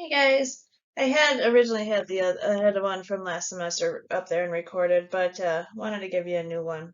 Hey guys, I had originally had I had one from last semester up there and recorded, but wanted to give you a new one.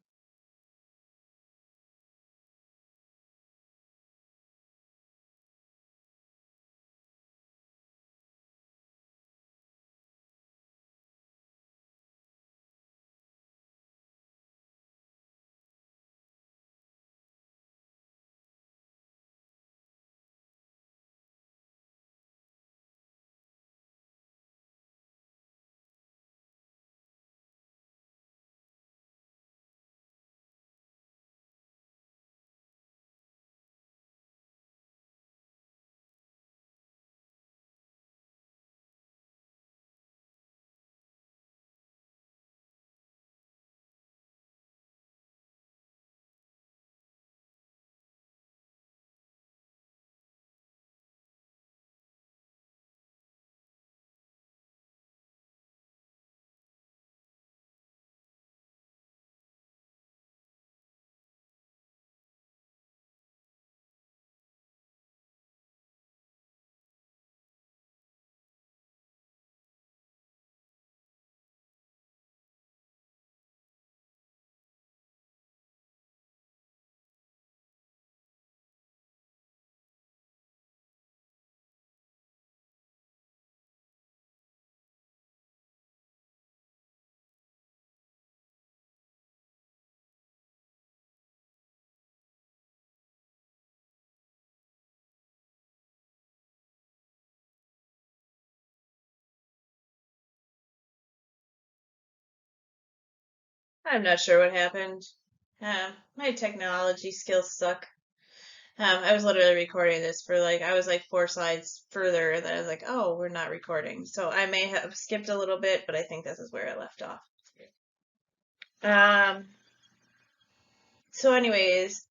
I'm not sure what happened. My technology skills suck. I was literally recording this for I was like 4 slides further, and then I was like, oh, we're not recording. So I may have skipped a little bit, but I think this is where I left off. Um, so anyways,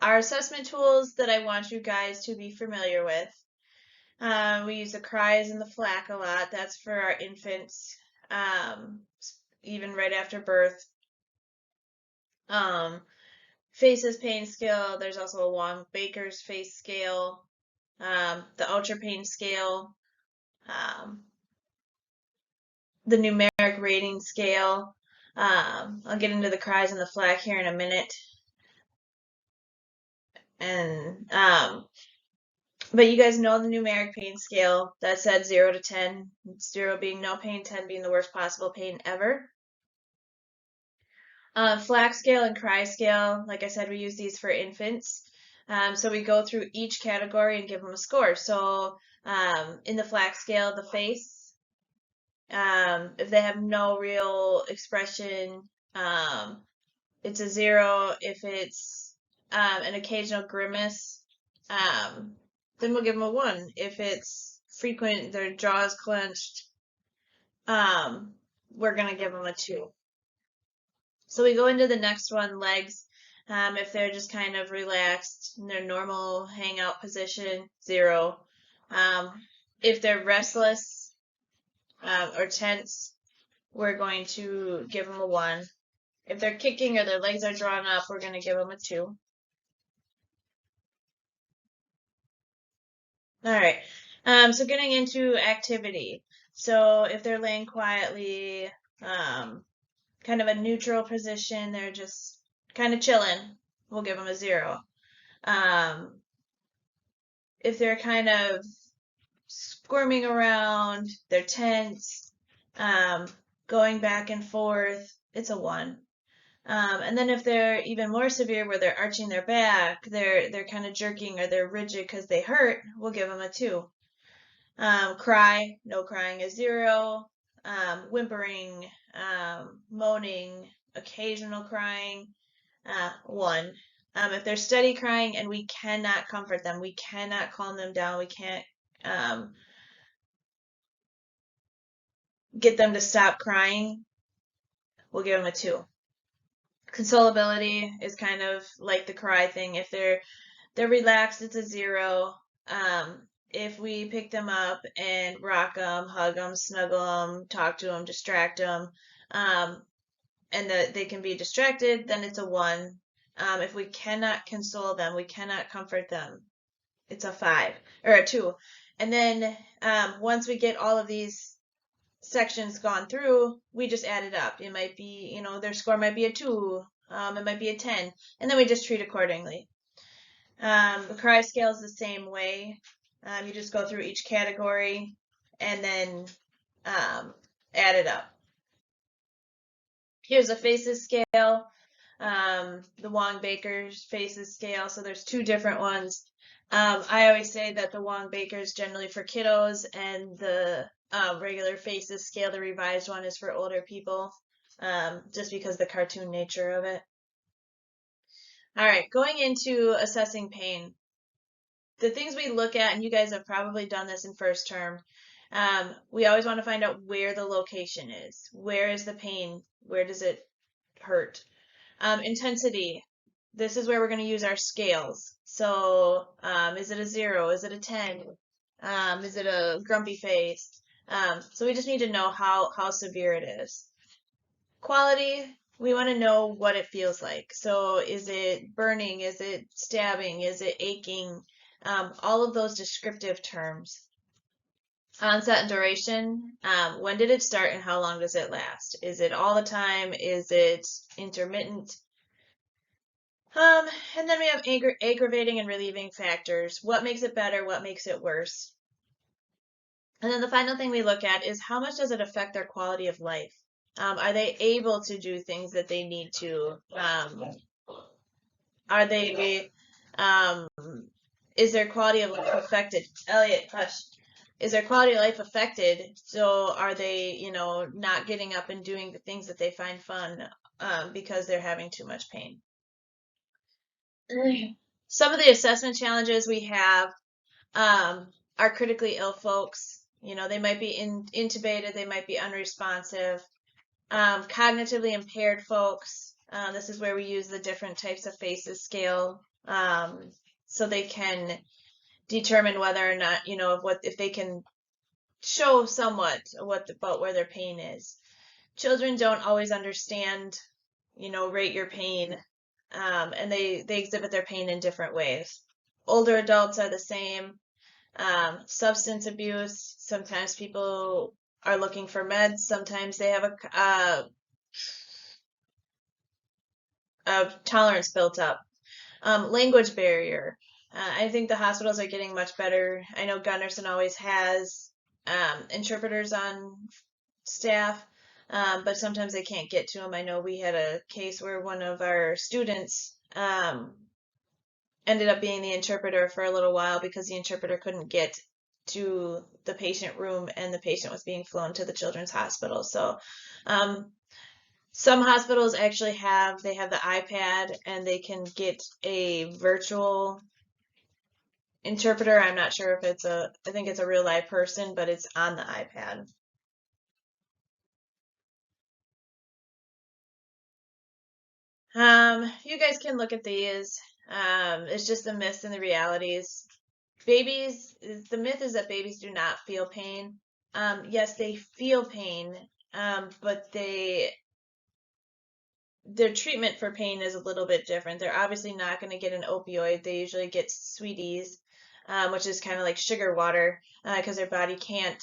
our assessment tools that I want you guys to be familiar with. We use the cries and the FLAC a lot. That's for our infants, um, even right after birth. Um, Faces pain scale. There's also a Wong-Baker's face scale, the ultra pain scale, um, the numeric rating scale. I'll get into the cries and the FLAC here in a minute. And but you guys know the numeric pain scale. That's at 0 to 10. 0 being no pain, 10 being the worst possible pain ever. FLAC scale and cry scale, like I said, we use these for infants. So we go through each category and give them a score. So in the FLAC scale, the face, if they have no real expression, it's a 0. If it's an occasional grimace, then we'll give them a 1. If it's frequent, their jaw is clenched, we're going to give them a 2. So we go into the next one, legs. If they're just kind of relaxed in their normal hangout position, 0. If they're restless or tense, we're going to give them a 1. If they're kicking or their legs are drawn up, we're going to give them a 2. All right. So getting into activity. So if they're laying quietly, kind of a neutral position, they're just kind of chilling, we'll give them a 0. If they're kind of squirming around, they're tense, going back and forth, it's a 1. And then if they're even more severe, where they're arching their back, they're kind of jerking or they're rigid because they hurt, we'll give them a 2. Cry, no crying is 0. Whimpering, moaning, occasional crying, 1. If they're steady crying and we cannot comfort them, we cannot calm them down, we can't get them to stop crying, we'll give them a 2. Consolability is kind of like the cry thing. If they're relaxed, it's a 0. If we pick them up and rock them, hug them, snuggle them, talk to them, distract them, and that they can be distracted, then it's a 1. If we cannot console them, we cannot comfort them, it's a 5 or a 2. And then once we get all of these sections gone through, we just add it up. It might be, you know, their score might be a 2, it might be a 10, and then we just treat accordingly. The CRI scale is the same way. You just go through each category and then add it up. Here's a FACES scale, the Wong-Baker's FACES scale. So there's 2 different ones. I always say that the Wong-Baker is generally for kiddos, and the regular FACES scale, the revised one, is for older people, just because the cartoon nature of it. All right, going into assessing pain. The things we look at, and you guys have probably done this in first term, we always want to find out where the location is. Where is the pain? Where does it hurt? Intensity. This is where we're going to use our scales. So is it a 0? Is it a 10? Is it a grumpy face? So we just need to know how severe it is. Quality, we want to know what it feels like. So is it burning? Is it stabbing? Is it aching? All of those descriptive terms. Onset and duration, when did it start and how long does it last? Is it all the time? Is it intermittent? And then we have aggravating and relieving factors. What makes it better? What makes it worse? And then the final thing we look at is how much does it affect their quality of life? Are they able to do things that they need to? Are they, is their quality of life affected? Elliot, hush. Is their quality of life affected? So are they, you know, not getting up and doing the things that they find fun because they're having too much pain? Some of the assessment challenges we have are critically ill folks. You know, they might be intubated, they might be unresponsive. Cognitively impaired folks. This is where we use the different types of FACES scale, so they can determine whether or not, you know, if they can show somewhat about where their pain is. Children don't always understand, you know, rate your pain, and they exhibit their pain in different ways. Older adults are the same. Substance abuse, sometimes people are looking for meds, sometimes they have a tolerance built up. Language barrier. I think the hospitals are getting much better. I know Gunderson always has interpreters on staff, but sometimes they can't get to them. I know we had a case where one of our students ended up being the interpreter for a little while because the interpreter couldn't get to the patient room and the patient was being flown to the children's hospital. So some hospitals actually have the iPad and they can get a virtual interpreter. I'm not sure if I think it's a real live person, but it's on the iPad. You guys can look at these. It's just the myths and the realities. Babies, the myth is that babies do not feel pain. Yes, they feel pain, but their treatment for pain is a little bit different. They're obviously not going to get an opioid. They usually get sweeties, which is kind of like sugar water, because their body can't,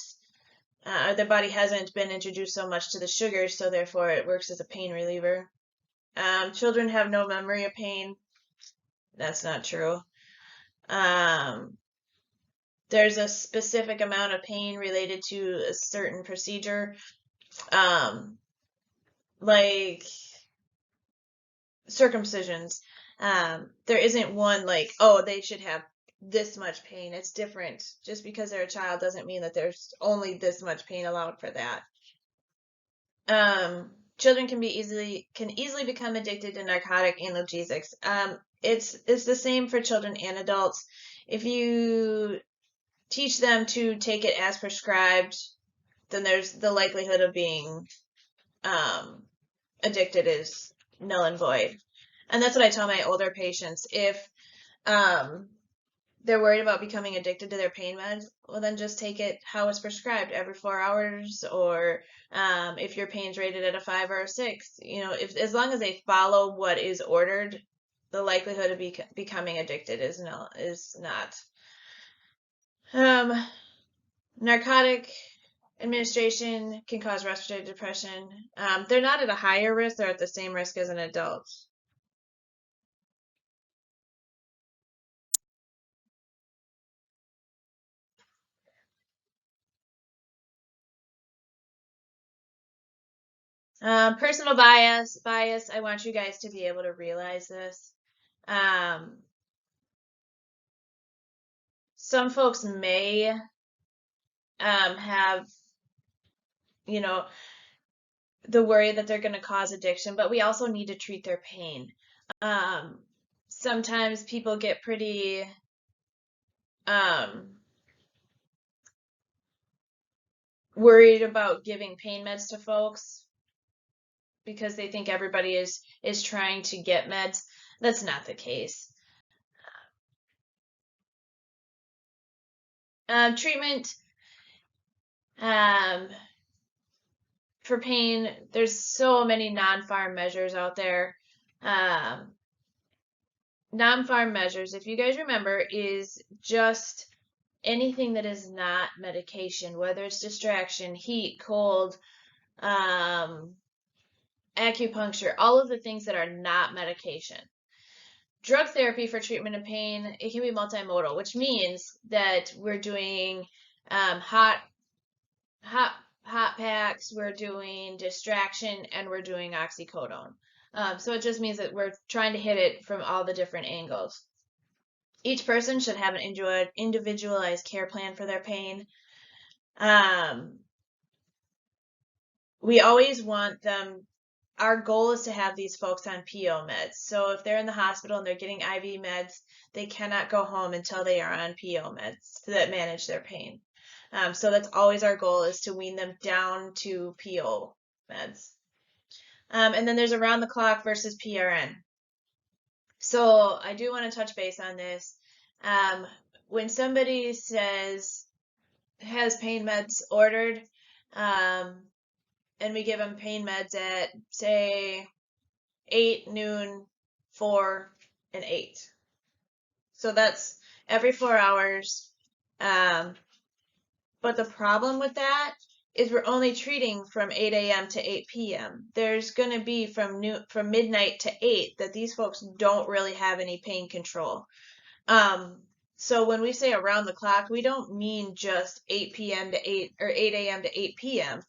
their body hasn't been introduced so much to the sugar, so therefore it works as a pain reliever. Children have no memory of pain. That's not true. There's a specific amount of pain related to a certain procedure, like circumcisions. There isn't one like, oh, they should have this much pain. It's different. Just because they're a child doesn't mean that there's only this much pain allowed for that. Children can easily become addicted to narcotic analgesics. It's the same for children and adults. If you teach them to take it as prescribed, then there's the likelihood of being addicted is null and void. And that's what I tell my older patients. If they're worried about becoming addicted to their pain meds, well, then just take it how it's prescribed every 4 hours, or if your pain's rated at a 5 or a 6, you know, as long as they follow what is ordered, the likelihood of becoming addicted is not. Narcotic administration can cause respiratory depression. They're not at a higher risk, they're at the same risk as an adult. Personal bias, I want you guys to be able to realize this. Some folks may have, you know, the worry that they're going to cause addiction, but we also need to treat their pain. Sometimes people get pretty worried about giving pain meds to folks because they think everybody is trying to get meds. That's not the case. Treatment for pain, there's so many non-pharm measures out there. Non-pharm measures, if you guys remember, is just anything that is not medication, whether it's distraction, heat, cold, acupuncture, all of the things that are not medication. Drug therapy for treatment of pain, it can be multimodal, which means that we're doing hot packs, we're doing distraction, and we're doing oxycodone. So it just means that we're trying to hit it from all the different angles. Each person should have an individualized care plan for their pain. We always want them, our goal is to have these folks on PO meds. So if they're in the hospital and they're getting IV meds, they cannot go home until they are on PO meds that manage their pain. So that's always our goal, is to wean them down to PO meds. And then there's around the clock versus PRN. So I do want to touch base on this. When somebody has pain meds ordered, and we give them pain meds at, say, 8, noon, 4, and 8. So that's every 4 hours. But the problem with that is we're only treating from 8 a.m. to 8 p.m. There's going to be from midnight to 8 that these folks don't really have any pain control. So when we say around the clock, we don't mean just 8 p.m. to 8 or 8 a.m. to 8 p.m.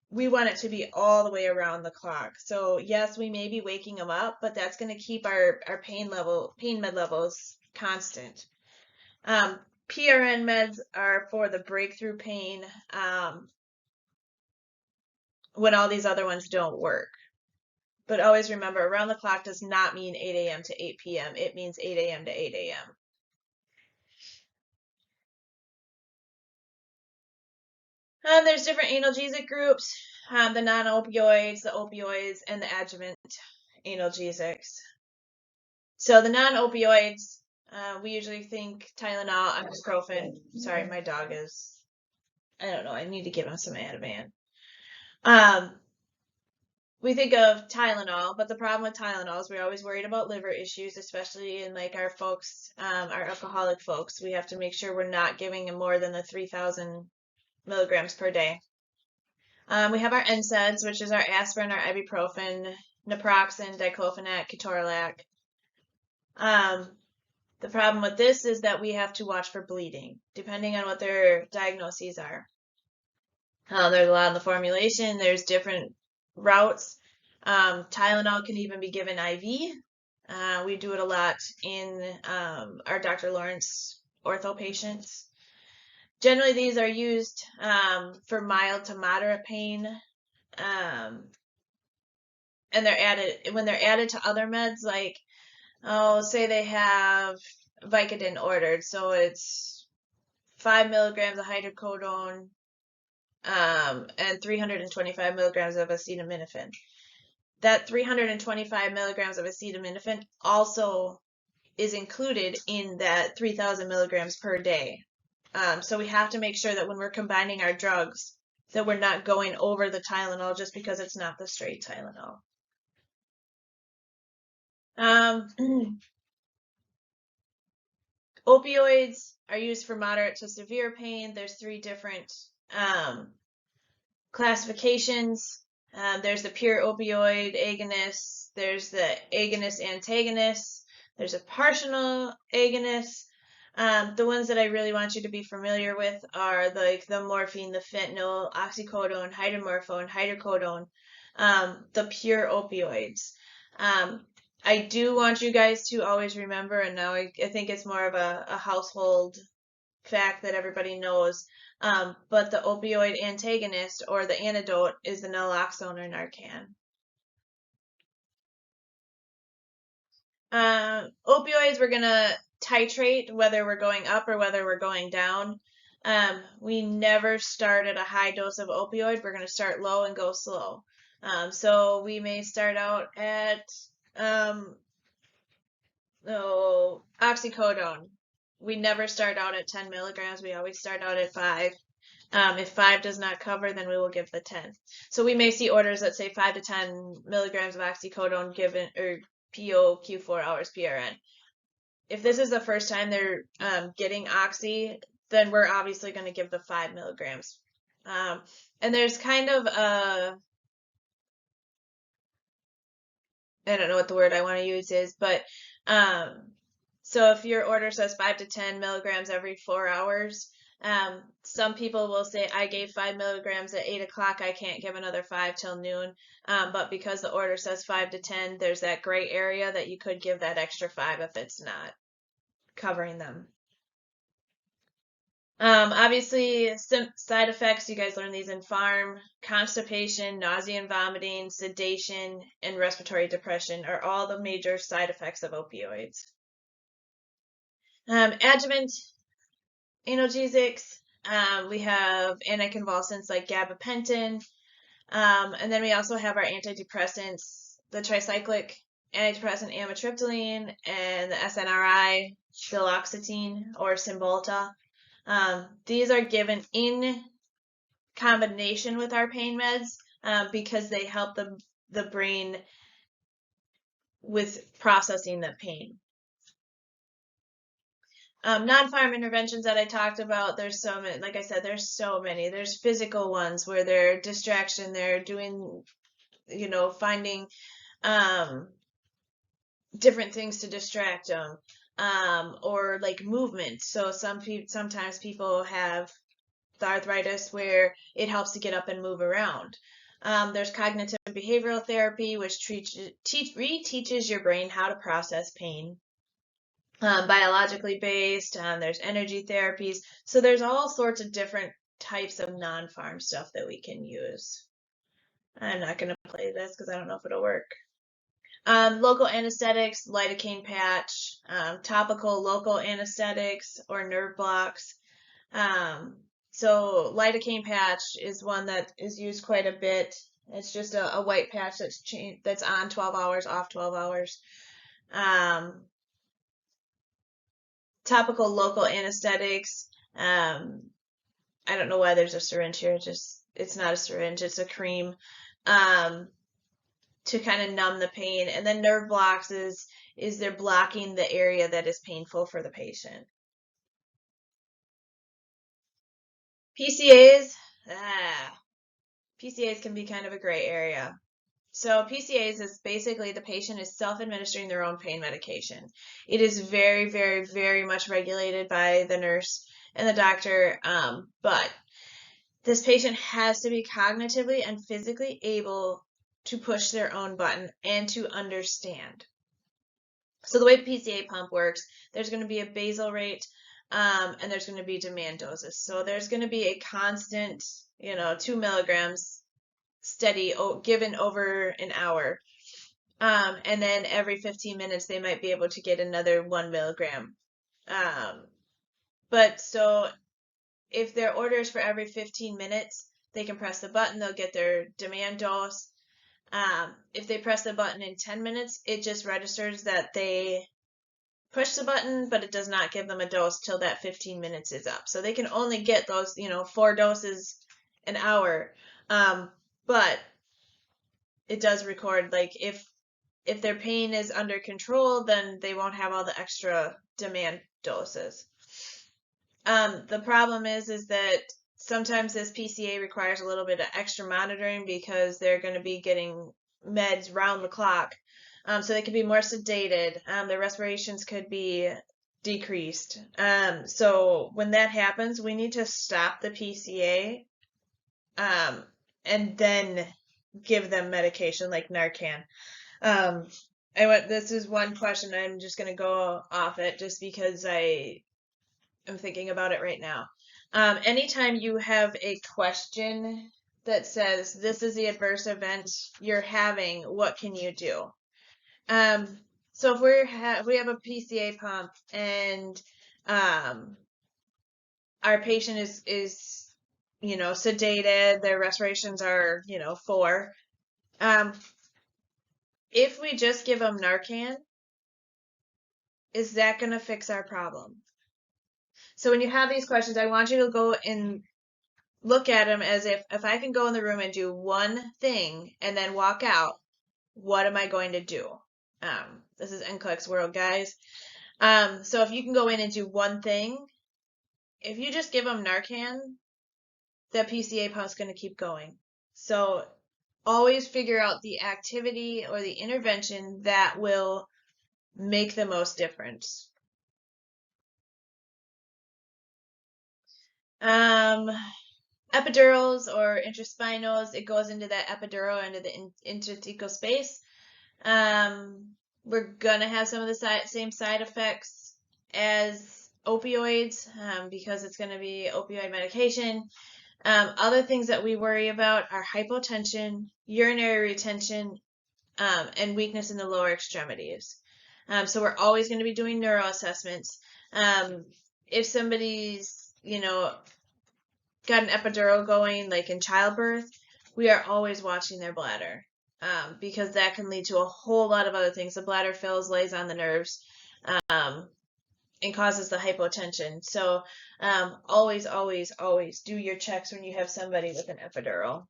We want it to be all the way around the clock. So yes, we may be waking them up, but that's going to keep our pain med levels constant. PRN meds are for the breakthrough pain when all these other ones don't work. But always remember, around the clock does not mean 8 a.m. to 8 p.m. It means 8 a.m. to 8 a.m. There's different analgesic groups, the non-opioids, the opioids, and the adjuvant analgesics. So the non-opioids, we usually think Tylenol, ibuprofen. Sorry, my dog is, I don't know, I need to give him some Ativan. We think of Tylenol, but the problem with Tylenol is we're always worried about liver issues, especially in like our folks, our alcoholic folks. We have to make sure we're not giving them more than the 3,000 milligrams per day. We have our NSAIDs, which is our aspirin, our ibuprofen, naproxen, diclofenac, ketorolac. The problem with this is that we have to watch for bleeding, depending on what their diagnoses are. There's a lot in the formulation. There's different routes. Tylenol can even be given IV. We do it a lot in our Dr. Lawrence ortho patients. Generally, these are used for mild to moderate pain, and they're added when they're added to other meds, like, oh, say they have Vicodin ordered, so it's 5 milligrams of hydrocodone and 325 milligrams of acetaminophen. That 325 milligrams of acetaminophen also is included in that 3,000 milligrams per day. So we have to make sure that when we're combining our drugs, that we're not going over the Tylenol just because it's not the straight Tylenol. Opioids are used for moderate to severe pain. There's 3 different classifications. There's the pure opioid agonist, there's the agonist antagonist, there's a partial agonist. The ones that I really want you to be familiar with are like the morphine, the fentanyl, oxycodone, hydromorphone, hydrocodone, the pure opioids. I do want you guys to always remember, and now I think it's more of a household fact that everybody knows, but the opioid antagonist or the antidote is the naloxone or Narcan. Opioids, we're gonna titrate whether we're going up or whether we're going down. We never start at a high dose of opioid. We're gonna start low and go slow. So we may start out at oxycodone. We never start out at 10 milligrams. We always start out at 5. If 5 does not cover, then we will give the 10. So we may see orders that say 5 to 10 milligrams of oxycodone given, or PO Q4 hours PRN. If this is the first time they're getting oxy, then we're obviously going to give the 5 milligrams. And there's kind of a, I don't know what the word I want to use is, but so if your order says 5 to 10 milligrams every 4 hours, some people will say, I gave 5 milligrams at 8 o'clock, I can't give another 5 till noon. But because the order says 5 to 10, there's that gray area that you could give that extra 5 if it's not covering them. Obviously, side effects, you guys learned these in pharm: constipation, nausea and vomiting, sedation, and respiratory depression are all the major side effects of opioids. Adjuvant analgesics, we have anticonvulsants like gabapentin, and then we also have our antidepressants, the tricyclic antidepressant amitriptyline and the SNRI, duloxetine or Cymbalta. These are given in combination with our pain meds because they help the brain with processing the pain. Non-pharm interventions that I talked about, there's so many, like I said, there's so many. There's physical ones where they're distraction, they're doing, finding different things to distract them, or like movement. So sometimes people have the arthritis where it helps to get up and move around. There's cognitive behavioral therapy, which reteaches your brain how to process pain. Biologically based, there's energy therapies. So there's all sorts of different types of non-pharm stuff that we can use. I'm not going to play this because I don't know if it'll work. Local anesthetics, lidocaine patch, topical local anesthetics or nerve blocks. So lidocaine patch is one that is used quite a bit. It's just a white patch that's on 12 hours, off 12 hours. Topical local anesthetics. I don't know why there's a syringe here. It's not a syringe, it's a cream to kind of numb the pain. And then nerve blocks is they're blocking the area that is painful for the patient. PCAs. PCAs can be kind of a gray area. So PCAs is basically the patient is self-administering their own pain medication. It is very, very, very much regulated by the nurse and the doctor, but this patient has to be cognitively and physically able to push their own button and to understand. So the way PCA pump works, there's going to be a basal rate, and there's going to be demand doses. So there's going to be a constant, 2 milligrams steady given over an hour. And then every 15 minutes, they might be able to get another 1 milligram. But so if their order is for every 15 minutes, they can press the button, they'll get their demand dose. If they press the button in 10 minutes, it just registers that they push the button, but it does not give them a dose till that 15 minutes is up. So they can only get those, 4 doses an hour. But it does record, like, if their pain is under control, then they won't have all the extra demand doses. The problem is that sometimes this PCA requires a little bit of extra monitoring because they're going to be getting meds round the clock. So they could be more sedated. Their respirations could be decreased. So when that happens, we need to stop the PCA and then give them medication like Narcan. This is one question I'm just going to go off it just because I am thinking about it right now. Anytime you have a question that says, this is the adverse event you're having, what can you do? So if we have a PCA pump and our patient is sedated, their respirations are 4. If we just give them Narcan, is that going to fix our problem? So when you have these questions, I want you to go and look at them as if I can go in the room and do one thing and then walk out, what am I going to do? This is NCLEX World, guys. So if you can go in and do one thing, if you just give them Narcan, that PCA pump's going to keep going. So always figure out the activity or the intervention that will make the most difference. Epidurals or intraspinals, it goes into that epidural, into the interthecal space. We're going to have some of the same side effects as opioids because it's going to be opioid medication. Other things that we worry about are hypotension, urinary retention, and weakness in the lower extremities. So we're always going to be doing neuro assessments. If somebody's, got an epidural going, like in childbirth, we are always watching their bladder because that can lead to a whole lot of other things. The bladder fills, lays on the nerves, and causes the hypotension. So always, always, always do your checks when you have somebody with an epidural.